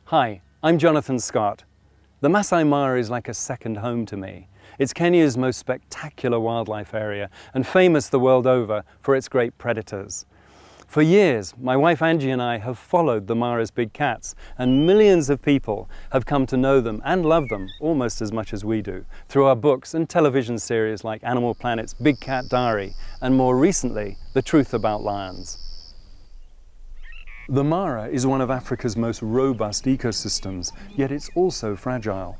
Hi, I'm Jonathan Scott. The Maasai Mara is like a second home to me. It's Kenya's most spectacular wildlife area and famous the world over for its great predators. For years, my wife Angie and I have followed the Mara's big cats, and millions of people have come to know them and love them almost as much as we do through our books and television series like Animal Planet's Big Cat Diary and more recently, The Truth About Lions. The Mara is one of Africa's most robust ecosystems, yet it's also fragile.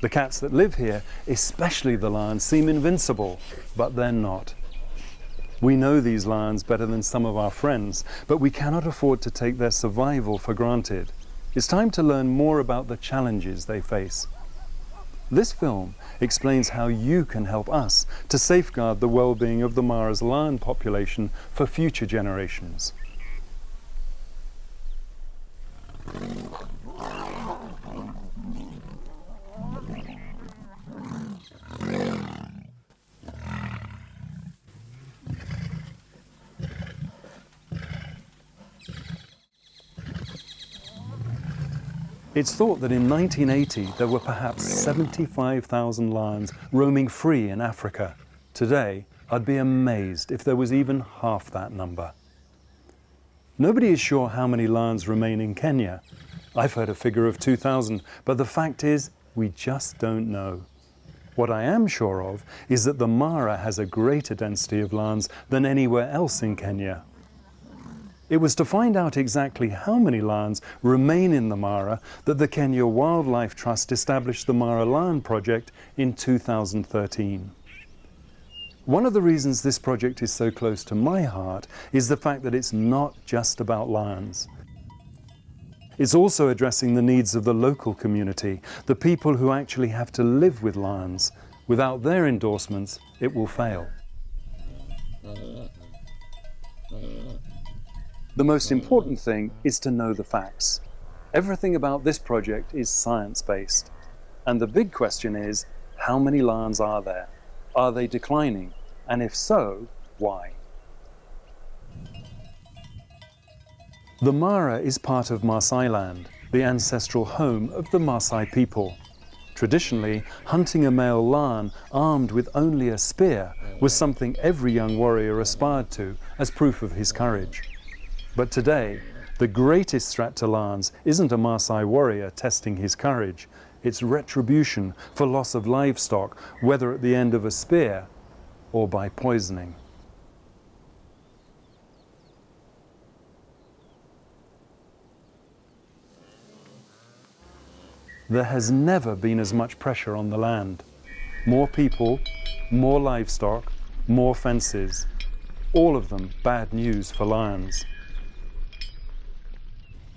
The cats that live here, especially the lions, seem invincible, but they're not. We know these lions better than some of our friends, but we cannot afford to take their survival for granted. It's time to learn more about the challenges they face. This film explains how you can help us to safeguard the well-being of the Mara's lion population for future generations. It's thought that in 1980 there were perhaps 75,000 lions roaming free in Africa. Today, I'd be amazed if there was even half that number. Nobody is sure how many lions remain in Kenya. I've heard a figure of 2,000, but the fact is, we just don't know. What I am sure of is that the Mara has a greater density of lions than anywhere else in Kenya. It was to find out exactly how many lions remain in the Mara that the Kenya Wildlife Trust established the Mara Lion Project in 2013. One of the reasons this project is so close to my heart is the fact that it's not just about lions. It's also addressing the needs of the local community, the people who actually have to live with lions. Without their endorsements, it will fail. The most important thing is to know the facts. Everything about this project is science-based. And the big question is, how many lions are there? Are they declining? And if so, why? The Mara is part of Maasai land, the ancestral home of the Maasai people. Traditionally, hunting a male lion armed with only a spear was something every young warrior aspired to as proof of his courage. But today, the greatest threat to lions isn't a Maasai warrior testing his courage. It's retribution for loss of livestock, whether at the end of a spear or by poisoning. There has never been as much pressure on the land. More people, more livestock, more fences. All of them bad news for lions.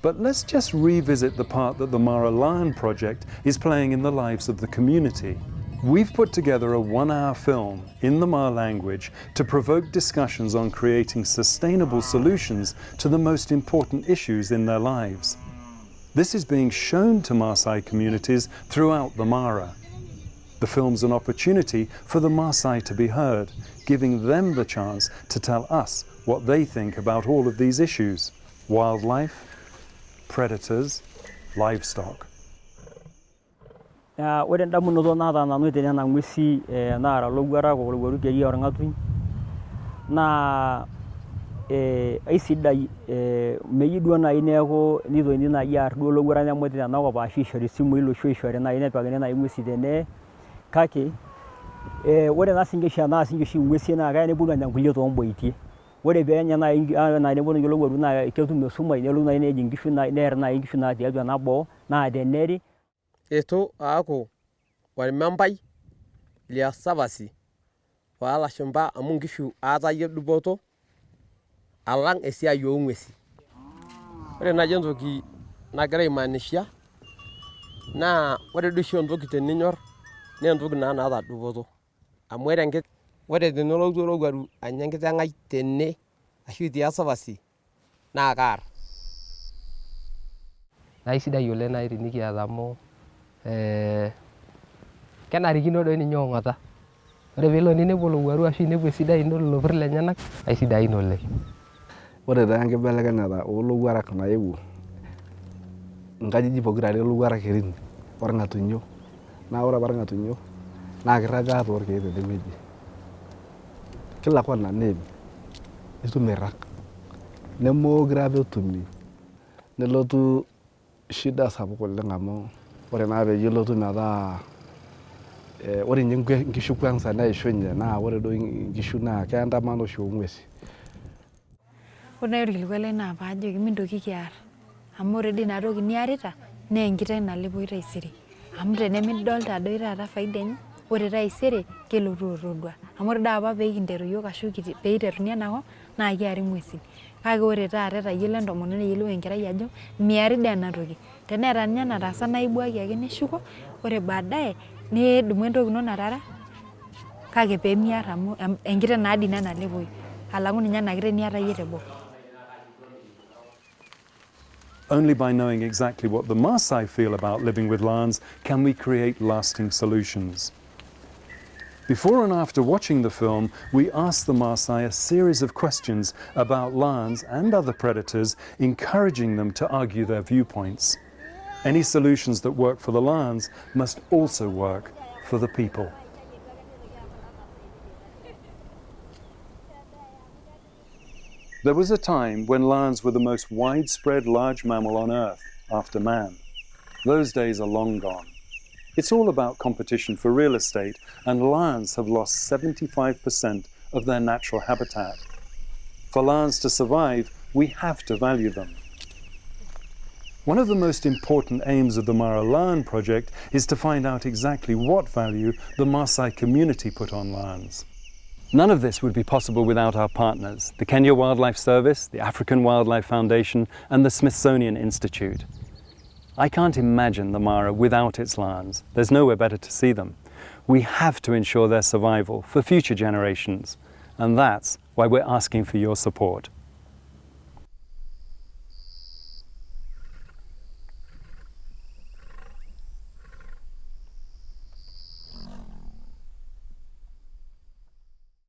But let's just revisit the part that the Mara Lion Project is playing in the lives of the community. We've put together a one-hour film in the Mara language to provoke discussions on creating sustainable solutions to the most important issues in their lives. This is being shown to Maasai communities throughout the Mara. The film's an opportunity for the Maasai to be heard, giving them the chance to tell us what they think about all of these issues: wildlife, predators, livestock. Ore ndamunoto naata nanu tenena ng'uesi naara lowuarak olowuaru keria orng'atuny naa aisidai meyieu duo naaji neeku nitokini naaji aarr duo lowuarak nemuti tenakop ashu ishori isimui loshi oishori naaji nepikakini naaji ng'uesi tene kake ore naa siinche oshi enaa siinche oshi ng'uesi naa keya neponu anya nkulie toomboitie. Ore peenya naaji neponu lowuaru naa ketum esumash nelotu naaji nejing nkishu nearr naaji nkishu naa tiatua ena boo naa teneri. Eitu aaku ormembai le sapasi oolashumpa amu nkishu aatayie dupoto alang esiai oong'uesi. Ore naaji entoki nagira aimaanisha naa ore duo oshi entoki teninyorr naa entoki naa naata dupoto. Amu ore tenelotu olowuaru anya enkiteng' ai tene ashu itii esapasi naa kaarr. Naa isidai oleng naaji tenikiata amu kenarikino doi ninye ong'ata. Ore peelo ninepu olowuaru ashu inepu esidai lelo pir lenyenak aisidain oleng. ore taa enkibelekenyata oolowuarak naewuo nkajijik pokira are lowuarak kerin orng'atunyo naa ore apa irng'atunyo naa kirragaa toorkeek tenewueji kila kona neem nitum irrag nemookure apa etumi nelotu shida sapuk oleng amu ore naa peyie elotu metaa ore ninye nkishu kwanza neishunye naa ore doi nkishu naa keya ntaman oshi oong'uesi. Ore naaji orkilikuai lai naa paajoki mintoki kiarr amu ore dii ina toki niarita naa enkiteng nalepoyu taisere amu tenimidolta doi taata faida enye ore taisere kelotu otodua amu ore doi apa peekinteru iyiok ashu peiteruni enakop naa kiari ng'uesin kake ore taata etayiolo entomononi neyiolou enkerai ajo miari dii ena toki teneeta ninye enataasa naa ibuaki ake nishuko ore baadaye nidumu entoki ino natara kake peemiarr amu enkiteng naa dii ina nalepoyu alang'u ninye ena kiteng niata iyie teboo. Only by knowing exactly what the Maasai feel about living with lions can we create lasting solutions. Before and after watching the film, we asked the Maasai a series of questions about lions and other predators, encouraging them to argue their viewpoints. Any solutions that work for the lions must also work for the people. There was a time when lions were the most widespread large mammal on Earth after man. Those days are long gone. It's all about competition for real estate, and lions have lost 75% of their natural habitat. For lions to survive, we have to value them. One of the most important aims of the Mara Lion Project is to find out exactly what value the Maasai community put on lions. None of this would be possible without our partners, the Kenya Wildlife Service, the African Wildlife Foundation, and the Smithsonian Institute. I can't imagine the Mara without its lions. There's nowhere better to see them. We have to ensure their survival for future generations, and that's why we're asking for your support.